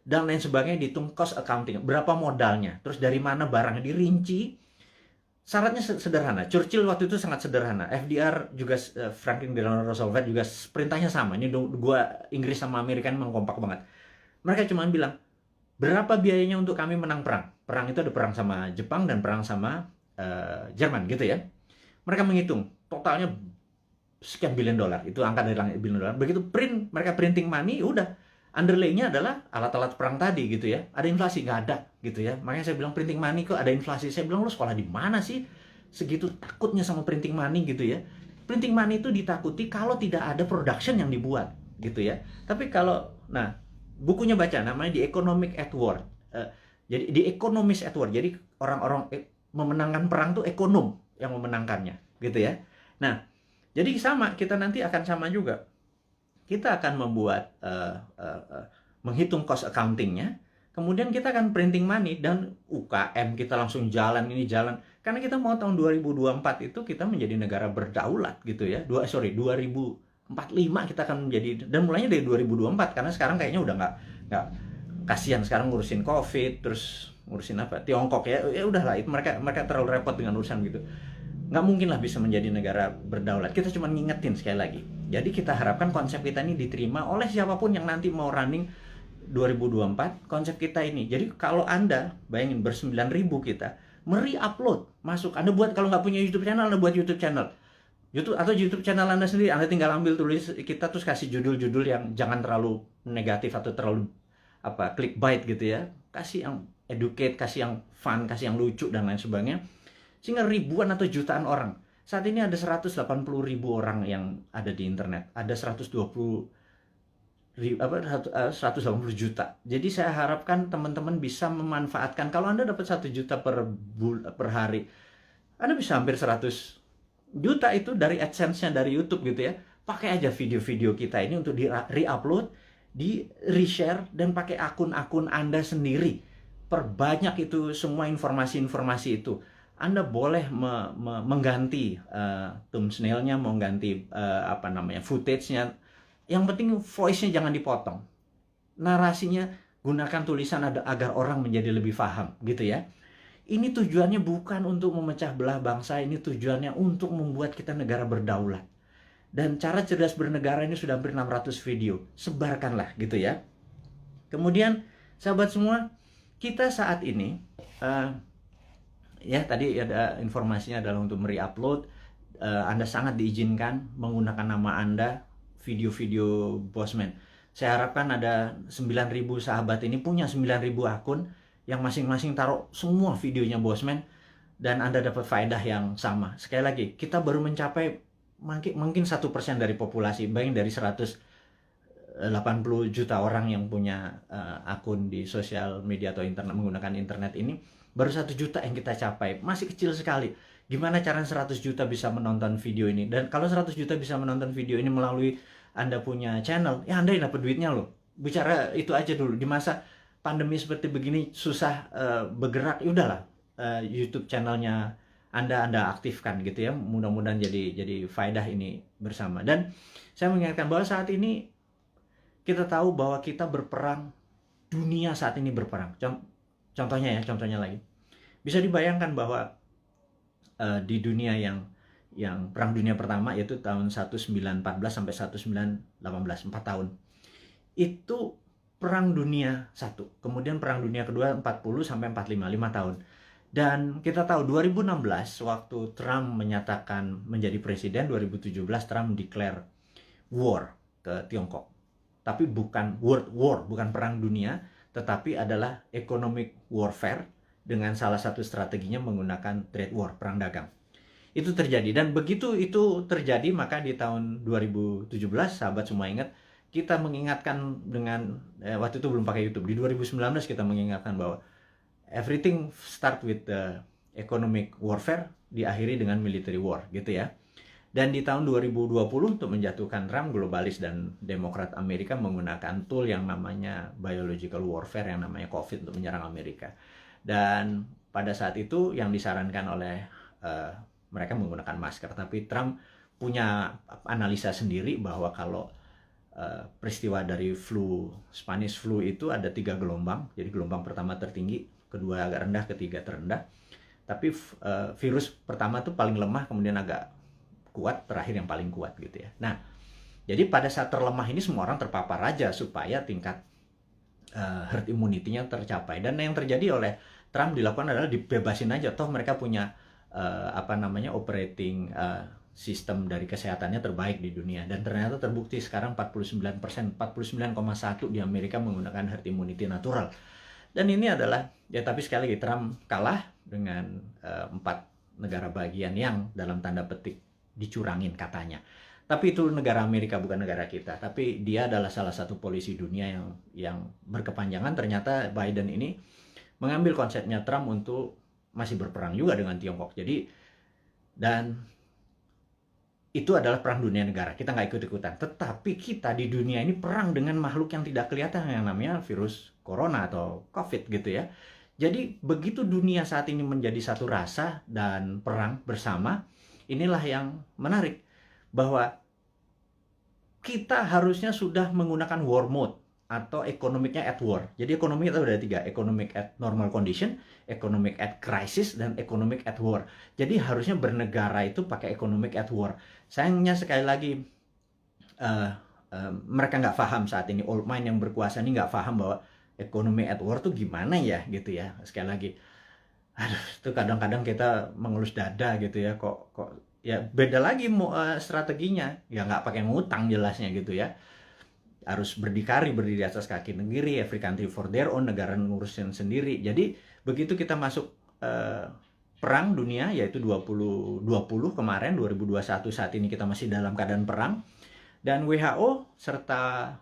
dan lain sebagainya, dihitung cost accounting, berapa modalnya, terus dari mana barangnya, dirinci. Syaratnya sederhana. Churchill waktu itu sangat sederhana. FDR juga, Franklin Delano Roosevelt juga perintahnya sama. Ini dua Inggris sama Amerika memang kompak banget. Mereka cuma bilang, berapa biayanya untuk kami menang perang? Perang itu ada perang sama Jepang dan perang sama Jerman gitu ya. Mereka menghitung totalnya sekian billion dolar. Itu angka dari langit, billion dolar. Begitu mereka printing money, udah. Underlay-nya adalah alat-alat perang tadi gitu ya. Ada inflasi? Nggak ada gitu ya. Makanya saya bilang printing money kok ada inflasi. Saya bilang, lo sekolah di mana sih? Segitu takutnya sama printing money gitu ya. Printing money itu ditakuti kalau tidak ada production yang dibuat gitu ya. Tapi kalau, nah, bukunya baca, namanya The Economic at War. Jadi The Economist at War. Jadi orang-orang memenangkan perang tuh ekonom yang memenangkannya gitu ya. Nah, jadi sama, kita nanti akan sama juga. Kita akan membuat, menghitung cost accountingnya, kemudian kita akan printing money, dan UKM kita langsung jalan, ini jalan. Karena kita mau tahun 2024 itu kita menjadi negara berdaulat gitu ya. 2045 kita akan menjadi, dan mulainya dari 2024, karena sekarang kayaknya udah nggak kasihan sekarang ngurusin COVID, terus ngurusin apa, Tiongkok ya udahlah, itu mereka terlalu repot dengan urusan gitu. nggak mungkin lah bisa menjadi negara berdaulat. Kita cuma ngingetin sekali lagi. Jadi kita harapkan konsep kita ini diterima oleh siapapun yang nanti mau running 2024, konsep kita ini. Jadi kalau Anda, bayangin ber-9.000 kita, upload masuk. Anda buat, kalau nggak punya YouTube channel, Anda buat YouTube channel. YouTube channel Anda sendiri, Anda tinggal ambil tulis kita, terus kasih judul-judul yang jangan terlalu negatif atau terlalu clickbait gitu ya. Kasih yang educate, kasih yang fun, kasih yang lucu dan lain sebagainya. Sehingga ribuan atau jutaan orang. Saat ini ada 180.000 orang yang ada di internet. Ada 180 juta. Jadi saya harapkan teman-teman bisa memanfaatkan. Kalau Anda dapat 1 juta per hari, Anda bisa hampir 100 juta itu dari AdSense-nya dari YouTube gitu ya. Pakai aja video-video kita ini untuk di-re-upload, di-reshare, dan pakai akun-akun Anda sendiri. Perbanyak itu semua informasi-informasi itu. Anda boleh mengganti thumbnail-nya, mengganti footage-nya. Yang penting voice-nya jangan dipotong. Narasinya gunakan tulisan agar orang menjadi lebih paham gitu ya. Ini tujuannya bukan untuk memecah belah bangsa, ini tujuannya untuk membuat kita negara berdaulat. Dan cara cerdas bernegara ini sudah hampir 600 video. Sebarkanlah gitu ya. Kemudian sahabat semua, kita saat ini ya tadi ada informasinya adalah untuk mereupload. Anda sangat diizinkan menggunakan nama Anda video-video Bosman. Saya harapkan ada 9.000 sahabat ini punya 9.000 akun yang masing-masing taruh semua videonya Bosman, dan Anda dapat faedah yang sama. Sekali lagi, kita baru mencapai mungkin 1% dari populasi. Bayangin dari 180 juta orang yang punya akun di sosial media atau internet, menggunakan internet ini, baru 1 juta yang kita capai. Masih kecil sekali. Gimana cara 100 juta bisa menonton video ini? Dan kalau 100 juta bisa menonton video ini melalui Anda punya channel, ya Anda yang dapat duitnya loh. Bicara itu aja dulu. Di masa pandemi seperti begini susah bergerak, ya udahlah, YouTube channelnya Anda aktifkan gitu ya. Mudah-mudahan jadi faedah ini bersama. Dan saya mengingatkan bahwa saat ini kita tahu bahwa kita berperang, dunia saat ini berperang. Contohnya lagi, bisa dibayangkan bahwa di dunia yang perang dunia pertama, yaitu tahun 1914 sampai 1918, 4 tahun. Itu perang dunia 1. Kemudian perang dunia kedua 40 sampai 45, 5 tahun. Dan kita tahu 2016 waktu Trump menyatakan menjadi presiden, 2017 Trump declare war ke Tiongkok. Tapi bukan world war, bukan perang dunia, tetapi adalah economic warfare dengan salah satu strateginya menggunakan trade war, perang dagang. Itu terjadi, dan begitu itu terjadi maka di tahun 2017 sahabat semua ingat, kita mengingatkan dengan waktu itu belum pakai YouTube. Di 2019 kita mengingatkan bahwa everything start with the economic warfare, diakhiri dengan military war gitu ya. Dan di tahun 2020 untuk menjatuhkan Trump, globalis dan Demokrat Amerika menggunakan tool yang namanya biological warfare, yang namanya COVID, untuk menyerang Amerika. Dan pada saat itu yang disarankan oleh mereka menggunakan masker. Tapi Trump punya analisa sendiri bahwa kalau peristiwa dari Spanish flu itu ada 3 gelombang. Jadi gelombang pertama tertinggi, kedua agak rendah, ketiga terendah. Tapi virus pertama itu paling lemah, kemudian agak kuat, terakhir yang paling kuat gitu ya. Nah, jadi pada saat terlemah ini semua orang terpapar aja supaya tingkat herd immunity-nya tercapai. Dan yang terjadi oleh Trump dilakukan adalah dibebasin aja, toh mereka punya operating sistem dari kesehatannya terbaik di dunia. Dan ternyata terbukti sekarang 49%, 49,1% di Amerika menggunakan herd immunity natural. Dan ini adalah, ya tapi sekali lagi Trump kalah dengan 4 negara bagian yang dalam tanda petik dicurangin katanya. Tapi itu negara Amerika, bukan negara kita. Tapi dia adalah salah satu polisi dunia yang berkepanjangan. Ternyata Biden ini mengambil konsepnya Trump untuk masih berperang juga dengan Tiongkok. Jadi, dan itu adalah perang dunia negara. Kita nggak ikut-ikutan. Tetapi kita di dunia ini perang dengan makhluk yang tidak kelihatan, yang namanya virus corona atau COVID gitu ya. Jadi begitu dunia saat ini menjadi satu rasa dan perang bersama, inilah yang menarik, bahwa kita harusnya sudah menggunakan war mode. atau ekonomiknya at war. Jadi ekonomi itu ada 3, economic at normal condition, economic at crisis, dan economic at war. Jadi harusnya bernegara itu pakai economic at war. Sayangnya sekali lagi mereka nggak paham saat ini, old mind yang berkuasa ini nggak paham bahwa ekonomi at war tuh gimana ya gitu ya. Sekali lagi, aduh, itu kadang-kadang kita mengelus dada gitu ya, kok ya beda lagi strateginya, ya nggak pakai ngutang jelasnya gitu ya, harus berdikari, berdiri atas kaki sendiri, every country for their own, negara ngurusin sendiri. Jadi begitu kita masuk perang dunia, yaitu 2020 kemarin, 2021 saat ini kita masih dalam keadaan perang, dan WHO serta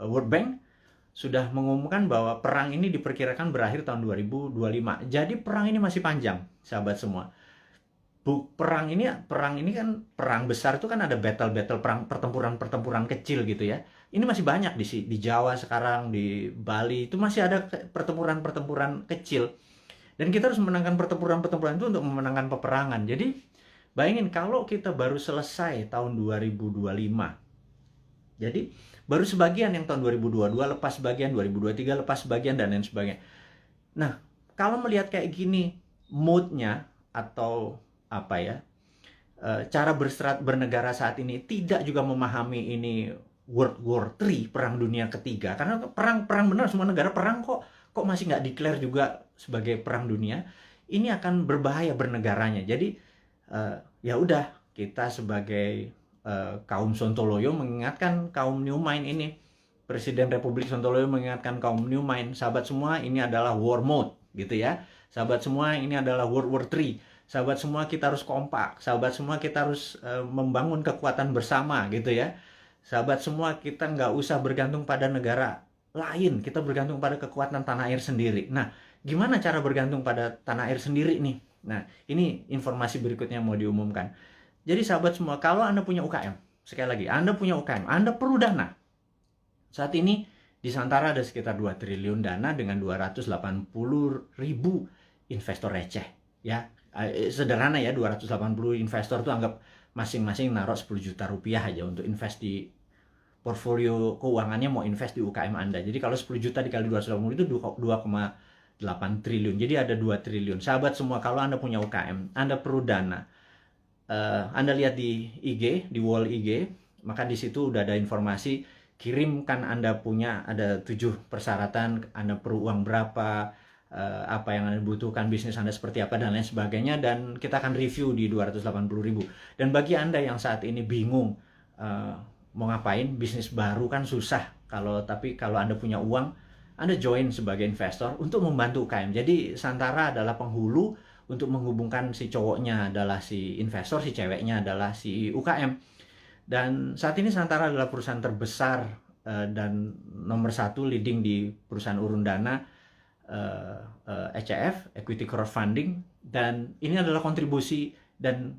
World Bank sudah mengumumkan bahwa perang ini diperkirakan berakhir tahun 2025. Jadi perang ini masih panjang, sahabat semua. Perang ini kan perang besar itu kan ada battle perang, pertempuran kecil gitu ya. Ini masih banyak di Jawa sekarang, di Bali itu masih ada pertempuran kecil. Dan kita harus memenangkan pertempuran itu untuk memenangkan peperangan. Jadi bayangin kalau kita baru selesai tahun 2025. Jadi baru sebagian yang tahun 2022 lepas sebagian, 2023 lepas sebagian, dan lain sebagainya. Nah, kalau melihat kayak gini, moodnya atau apa ya, cara bernegara saat ini tidak juga memahami ini World War III, perang dunia ketiga, karena perang benar, semua negara perang kok masih nggak declare juga sebagai perang dunia. Ini akan berbahaya bernegaranya. Jadi ya udah, kita sebagai kaum Sontoloyo mengingatkan kaum New Mind ini, Presiden Republik Sontoloyo mengingatkan kaum New Mind, sahabat semua, ini adalah war mode gitu ya. Sahabat semua, ini adalah World War III. Sahabat semua, kita harus kompak. Sahabat semua, kita harus membangun kekuatan bersama gitu ya. Sahabat semua, kita nggak usah bergantung pada negara lain. Kita bergantung pada kekuatan tanah air sendiri. Nah, gimana cara bergantung pada tanah air sendiri nih? Nah, ini informasi berikutnya mau diumumkan. Jadi sahabat semua, kalau Anda punya UKM, sekali lagi, Anda punya UKM, Anda perlu dana. Saat ini di Santara ada sekitar 2 triliun dana dengan 280.000 investor receh ya. Sederhana ya, 280 investor tuh anggap masing-masing naruh 10 juta rupiah aja untuk invest di portfolio keuangannya, mau invest di UKM Anda. Jadi kalau 10 juta dikali 280 itu 2,8 triliun. Jadi ada 2 triliun. Sahabat semua, kalau Anda punya UKM, Anda perlu dana. Anda lihat di IG, di wall IG, maka di situ udah ada informasi, kirimkan Anda punya, ada 7 persyaratan, Anda perlu uang berapa, apa yang Anda butuhkan, bisnis Anda seperti apa, dan lain sebagainya, dan kita akan review di 280.000. Dan bagi Anda yang saat ini bingung mau ngapain, bisnis baru kan susah, tapi kalau Anda punya uang, Anda join sebagai investor untuk membantu UKM. Jadi Santara adalah penghulu untuk menghubungkan si cowoknya adalah si investor, si ceweknya adalah si UKM. Dan saat ini Santara adalah perusahaan terbesar dan nomor 1 leading di perusahaan urun dana, ECF, Equity Crowdfunding, dan ini adalah kontribusi dan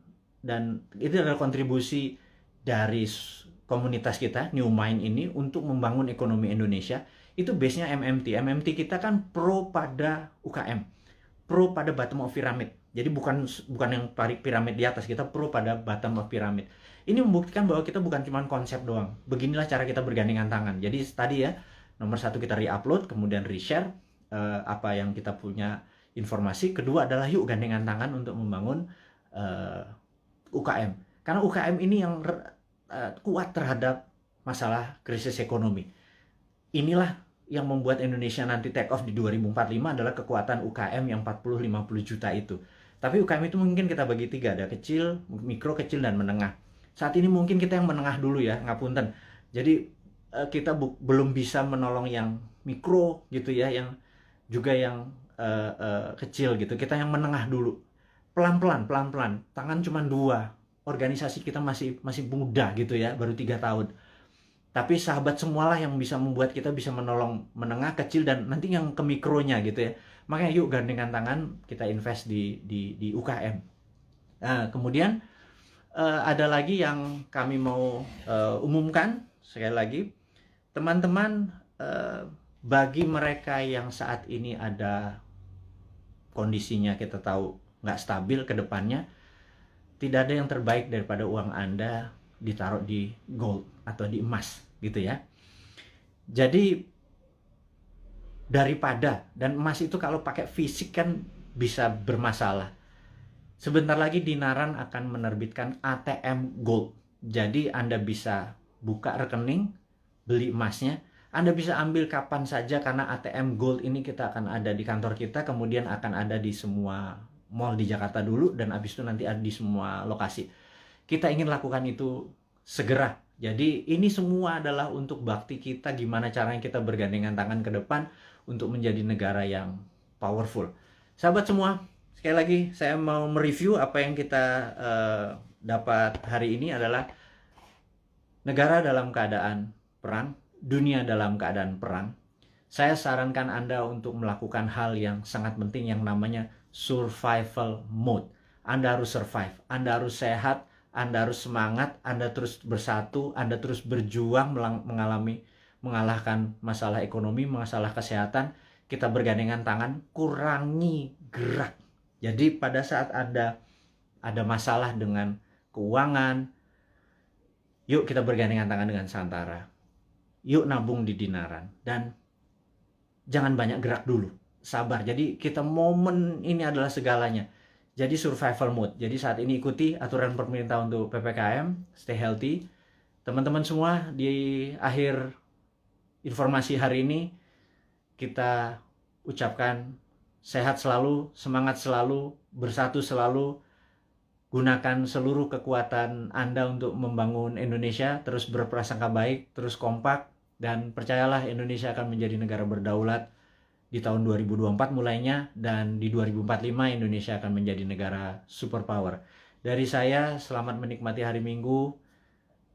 itu adalah kontribusi dari komunitas kita New Mind ini untuk membangun ekonomi Indonesia. Itu base-nya MMT kita kan pro pada UKM, pro pada bottom of pyramid. Jadi bukan yang piramid di atas, kita pro pada bottom of pyramid. Ini membuktikan bahwa kita bukan cuma konsep doang. Beginilah cara kita bergandengan tangan. Jadi tadi ya, nomor 1 kita re-upload, kemudian re-share apa yang kita punya informasi. Kedua adalah yuk gandengan tangan untuk membangun UKM. Karena UKM ini yang kuat terhadap masalah krisis ekonomi. Inilah yang membuat Indonesia nanti take off di 2045 adalah kekuatan UKM yang 40-50 juta itu. Tapi UKM itu mungkin kita bagi 3, ada kecil, mikro, kecil, dan menengah. Saat ini mungkin kita yang menengah dulu ya, ngapunten. Jadi kita belum bisa menolong yang mikro gitu ya, yang juga yang kecil gitu. Kita yang menengah dulu. Pelan-pelan. Tangan cuma 2. Organisasi kita masih muda gitu ya, baru 3 tahun. Tapi sahabat semualah yang bisa membuat kita bisa menolong menengah, kecil, dan nanti yang ke mikronya gitu ya. Makanya yuk gandengan tangan, kita invest di UKM. Nah, kemudian ada lagi yang kami mau umumkan sekali lagi, teman-teman, bagi mereka yang saat ini ada kondisinya kita tahu nggak stabil ke depannya, tidak ada yang terbaik daripada uang Anda ditaruh di gold atau di emas gitu ya. Jadi daripada, dan emas itu kalau pakai fisik kan bisa bermasalah. Sebentar lagi Dinaran akan menerbitkan ATM Gold. Jadi Anda bisa buka rekening, beli emasnya. Anda bisa ambil kapan saja karena ATM Gold ini kita akan ada di kantor kita, kemudian akan ada di semua mall di Jakarta dulu, dan habis itu nanti ada di semua lokasi. Kita ingin lakukan itu segera. Jadi ini semua adalah untuk bakti kita, gimana caranya kita bergandengan tangan ke depan untuk menjadi negara yang powerful. Sahabat semua, sekali lagi saya mau mereview apa yang kita dapat hari ini adalah negara dalam keadaan perang, dunia dalam keadaan perang. Saya sarankan Anda untuk melakukan hal yang sangat penting yang namanya survival mode. Anda harus survive, Anda harus sehat, Anda harus semangat, Anda terus bersatu, Anda terus berjuang mengalahkan masalah ekonomi, masalah kesehatan. Kita bergandengan tangan, kurangi gerak. Jadi pada saat Anda ada masalah dengan keuangan, yuk kita bergandengan tangan dengan Santara. Yuk nabung di Dinaran. Dan jangan banyak gerak dulu. Sabar. Jadi kita momen ini adalah segalanya. Jadi survival mode. Jadi saat ini ikuti aturan pemerintah untuk PPKM. Stay healthy. Teman-teman semua, di akhir informasi hari ini, kita ucapkan sehat selalu, semangat selalu, bersatu selalu. Gunakan seluruh kekuatan Anda untuk membangun Indonesia, terus berprasangka baik, terus kompak, dan percayalah Indonesia akan menjadi negara berdaulat di tahun 2024 mulainya, dan di 2045 Indonesia akan menjadi negara superpower. Dari saya, selamat menikmati hari Minggu.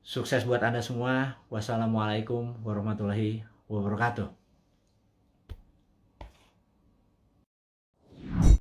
Sukses buat Anda semua. Wassalamualaikum warahmatullahi wabarakatuh.